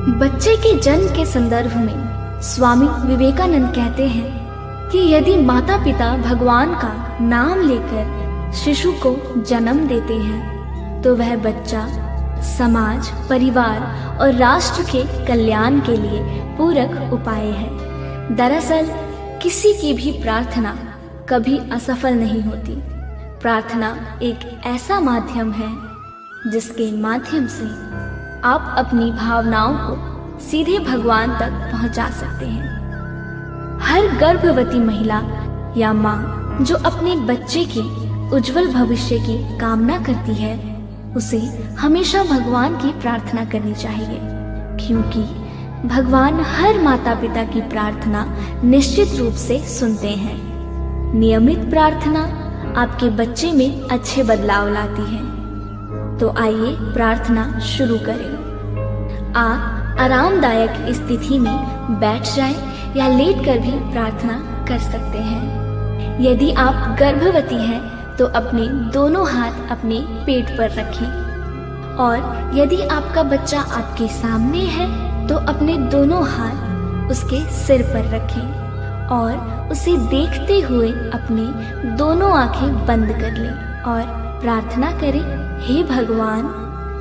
बच्चे के जन्म के संदर्भ में स्वामी विवेकानंद कहते हैं कि यदि माता पिता भगवान का नाम लेकर शिशु को जन्म देते हैं तो वह बच्चा समाज, परिवार और राष्ट्र के कल्याण के लिए पूरक उपाय है। दरअसल किसी की भी प्रार्थना कभी असफल नहीं होती। प्रार्थना एक ऐसा माध्यम है जिसके माध्यम से आप अपनी भावनाओं को सीधे भगवान तक पहुंचा सकते हैं। हर गर्भवती महिला या माँ जो अपने बच्चे के उज्जवल भविष्य की कामना करती है, उसे हमेशा भगवान की प्रार्थना करनी चाहिए, क्योंकि भगवान हर माता पिता की प्रार्थना निश्चित रूप से सुनते हैं। नियमित प्रार्थना आपके बच्चे में अच्छे बदलाव लाती है। तो आइए प्रार्थना शुरू करें। आप आरामदायक स्थिति में बैठ जाएं या लेटकर भी प्रार्थना कर सकते हैं। यदि आप गर्भवती हैं तो अपने दोनों हाथ अपने पेट पर रखें, और यदि आपका बच्चा आपके सामने है तो अपने दोनों हाथ उसके सिर पर रखें और उसे देखते हुए अपनी दोनों आंखें बंद कर लें और प्रार्थना करें, हे भगवान,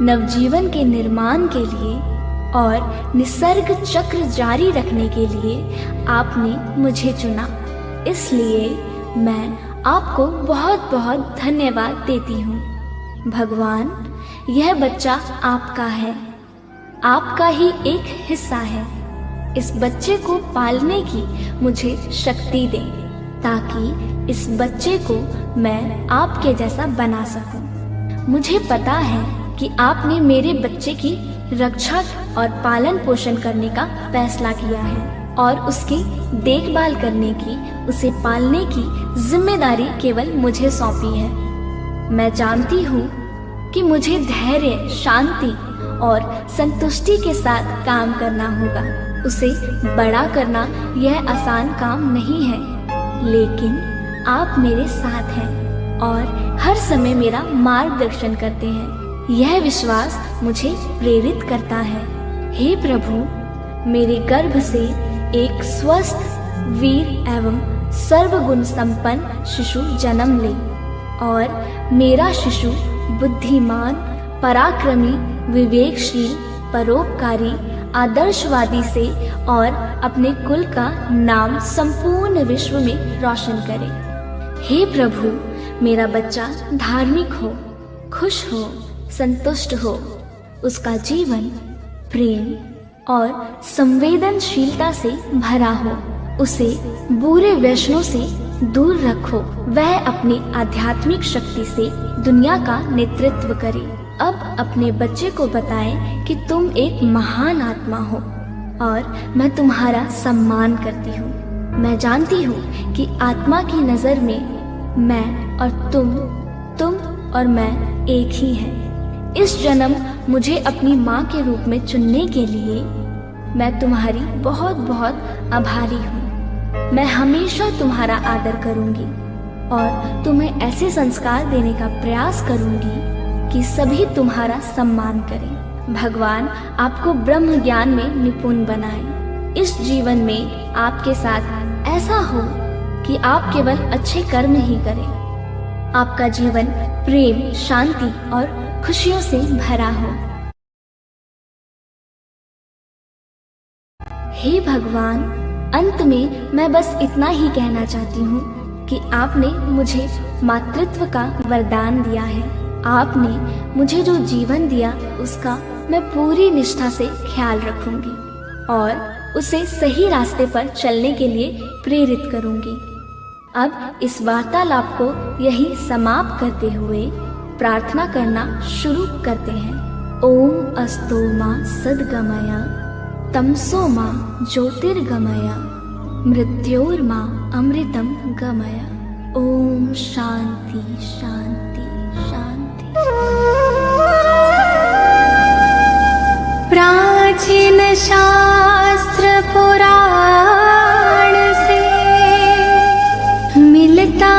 नवजीवन के निर्माण के लिए और निसर्ग चक्र जारी रखने के लिए आपने मुझे चुना, इसलिए मैं आपको बहुत बहुत धन्यवाद देती हूँ। भगवान, यह बच्चा आपका है, आपका ही एक हिस्सा है। इस बच्चे को पालने की मुझे शक्ति दें, ताकि इस बच्चे को मैं आपके जैसा बना सकूं। मुझे पता है कि आपने मेरे बच्चे की रक्षा और पालन पोषण करने का फैसला किया है और उसकी देखभाल करने की, उसे पालने की जिम्मेदारी केवल मुझे सौंपी है। मैं जानती हूँ कि मुझे धैर्य, शांति और संतुष्टि के साथ काम करना होगा। उसे बड़ा करना यह आसान काम नहीं है, लेकिन आप मेरे साथ हैं और हर समय मेरा मार्गदर्शन करते हैं। यह विश्वास मुझे प्रेरित करता है। हे प्रभु, मेरे गर्भ से एक स्वस्थ, वीर एवं सर्वगुण संपन्न शिशु जन्म ले और मेरा शिशु बुद्धिमान, पराक्रमी, विवेकशील, परोपकारी, आदर्शवादी से और अपने कुल का नाम संपूर्ण विश्व में रोशन करे। हे प्रभु, मेरा बच्चा धार्मिक हो, खुश हो, संतुष्ट हो, उसका जीवन प्रेम और संवेदनशीलता से भरा हो। उसे बुरे व्यसनों से दूर रखो। वह अपनी आध्यात्मिक शक्ति से दुनिया का नेतृत्व करे। अब अपने बच्चे को बताएं कि तुम एक महान आत्मा हो और मैं तुम्हारा सम्मान करती हूँ। मैं जानती हूँ कि आत्मा की नजर में मैं और तुम और मैं एक ही हैं। इस जन्म मुझे अपनी माँ के रूप में चुनने के लिए मैं तुम्हारी बहुत बहुत आभारी हूँ। मैं हमेशा तुम्हारा आदर करूँगी और तुम्हें ऐसे संस्कार देने का प्रयास करूँगी कि सभी तुम्हारा सम्मान करें। भगवान आपको ब्रह्म ज्ञान में निपुण बनाए। इस जीवन में आपके साथ ऐसा हो कि आप केवल अच्छे कर्म ही करें। आपका जीवन प्रेम, शांति और खुशियों से भरा हो। हे भगवान, अंत में मैं बस इतना ही कहना चाहती हूँ कि आपने मुझे मातृत्व का वरदान दिया है। आपने मुझे जो जीवन दिया उसका मैं पूरी निष्ठा से ख्याल रखूंगी और उसे सही रास्ते पर चलने के लिए प्रेरित करूंगी। अब इस वार्तालाप को यही समाप्त करते हुए प्रार्थना करना शुरू करते हैं। ओम अस्तु मा सद्गमय, तमसो मा ज्योतिर्गमय, मृत्योर्मा अमृतम गमय। ओम शांति शांति शांति। प्राचीन शास्त्र पुराण से मिलता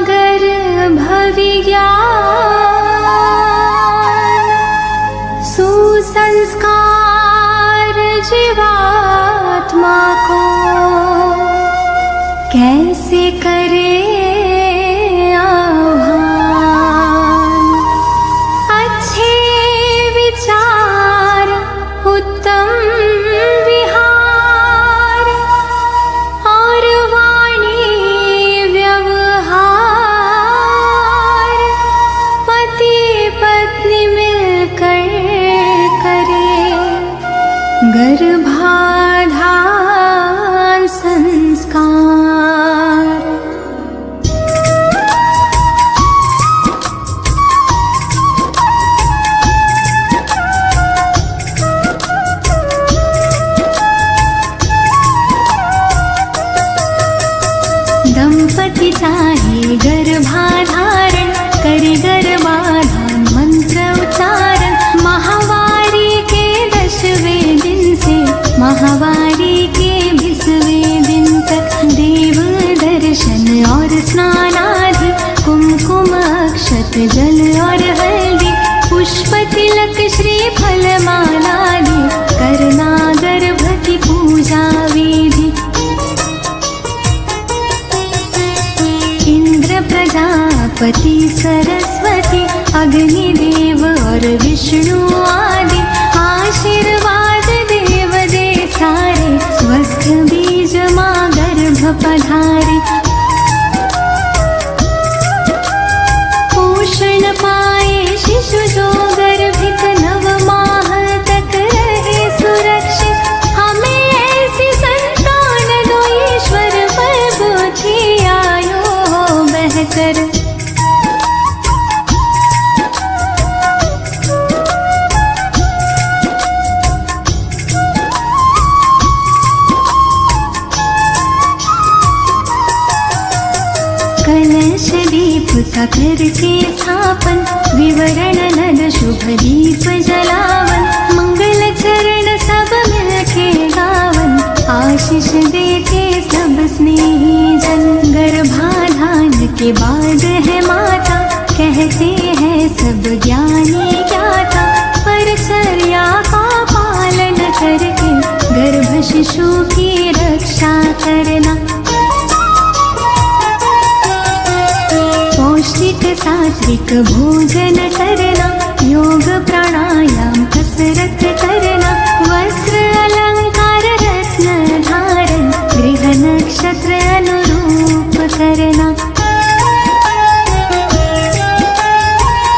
गर्भ विज्ञान, सुसंस्कार जीवात्मा को कैसे करे आह्वान। अच्छे विचार उत्तम विहार और वाणी व्यवहार पति पत्नी मिलकर करे गर्भाधान संस्कार। दंपति चाहे गर्भाधारण करे गर्भाधान मंत्र उच्चारण। माहवारी के 10वें दिन से माहवारी के 20वें दिन तक देव दर्शन और स्नान आदि कुमकुम अक्षत जल और हल्दी पुष्प तिलक श्रीफल मालादि करना गर्भ की पूजा विधि। इंद्र प्रजापति सरस्वती अग्निदेव और विष्णु आदि आशीर्वाद देव दे सारे स्वस्थ बीज माँ गर्भ पधारे। पोषण पाए शिशु जो गर्भित 9 माह तक रहे सुरक्षित। हमें ऐसी संतान दो ईश्वर पर बुद्धि आयो बेहतर। कलश दीप का करके स्थापन विवरण नद शुभ दीप जलावन। मंगल चरण सब मिलके गावन आशीष देते सब स्नेही जन। गर्भाधान के बाद है माता कहते हैं सब ज्ञानी ज्ञाता। परिचर्या का पालन करके गर्भ शिशु की रक्षा करना। पौष्टिक सात्विक भोजन करना योग प्राणायाम कसरत करना। वस्त्र अलंकार रत्न धारण गृह नक्षत्र अनुरूप करना।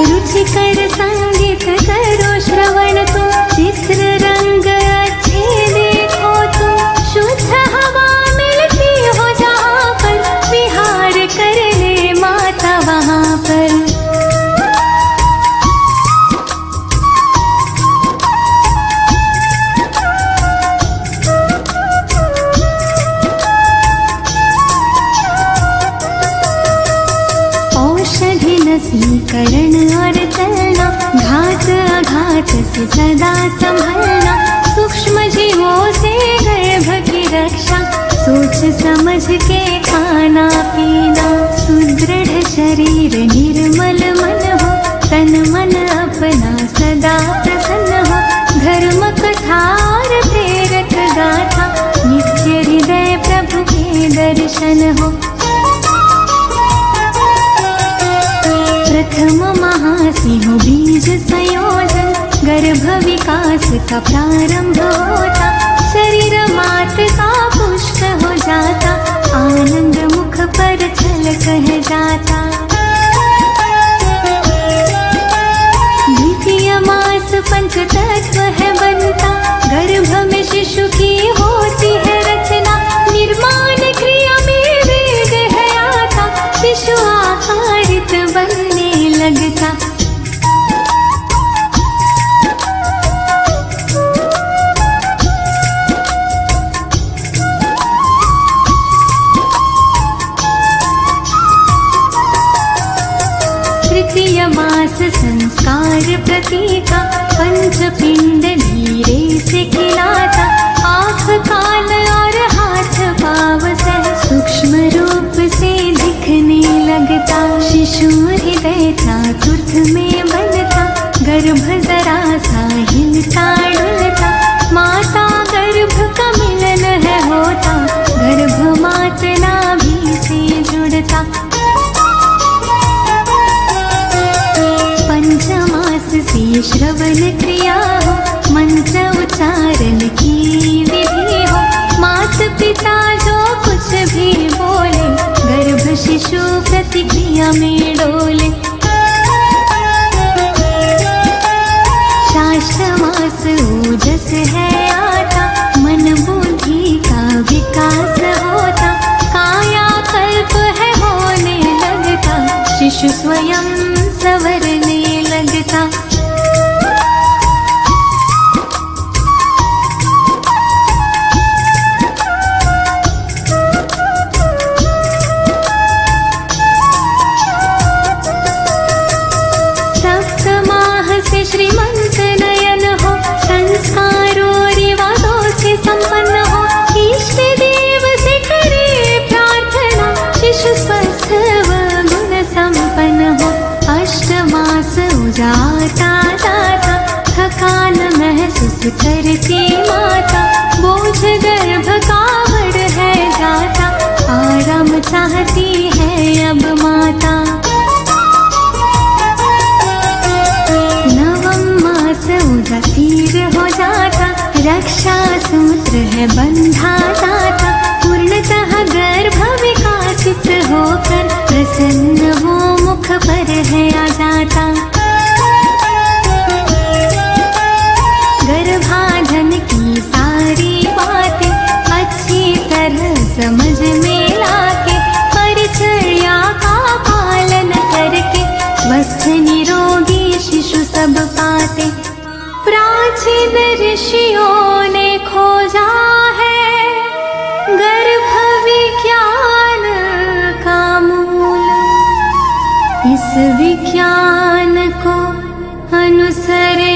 रुचिकर संगीत करो श्रवण तुम चित्र रंग अच्छे देखो तुम। शुद्ध हवा मिलती हो जहाँ पर विहार कर ले माता वहाँ पर। औषधि नसीकरण और चलना घात आघात से सदा संभलना। सूक्ष्म जीवों से गर्भ की रक्षा सोच समझ के खाना पीना। सुदृढ़ शरीर निर्मल मन हो तन मन अपना सदा प्रसन्न हो। धर्म कथा और प्रेरक गाथा नित्य हृदय प्रभु के दर्शन हो। प्रथम महासिंह बीज संयोजन गर्भ विकास का प्रारंभ होता। शरीर मात का पुष्ट हो जाता आनंद मुख पर छलक जाता। द्वितीय मास पंच तत्व है बनता। गर्भ में शिशु की होती है रचना। निर्माण क्रिया में वेग है आता शिशु आकारित बनने लगता। तृतीय मास संस्कार प्रतीका पंच पिंड धीरे से खिलाता। आँख कान और हाथ पाव सह सूक्ष्म रूप से दिखने लगता। शिशु हृदय चातुर्थ में बनता। गर्भ जरा सा हिलता डुलता। माता पिता जो कुछ भी बोले, गर्भ शिशु प्रतिक्रिया में डोले। शास्त्रमास ओजस है आता, मन बुद्धि का विकास होता, कायाकल्प है होने लगता, शिशु स्वयं संवरने लगता। श्रीमंत नयन हो, संस्कारों रिवाजों से संपन्न हो, इष्ट देव से करे प्रार्थना, शिशु स्वस्थ व गुण संपन्न हो। अष्टमास उजाता जाता, थकान महसूस करती माता, बोझ गर्भ का बढ़ है जाता, आराम चाहती है अब माता। उदासीर हो जाता, रक्षा सूत्र है बंधा जाता, पूर्णतः गर्भ विकासित होकर प्रसन्न वो मुख पर है आ जाता। गर्भाधान की सारी बातें अच्छी तरह समझ में लाके, परिचर्या का पालन करके, स्वस्थ निरोगी शिशु सब पाते। प्राचीन ऋषियों ने खोजा है गर्भ विज्ञान का मूल, इस विज्ञान को अनुसरे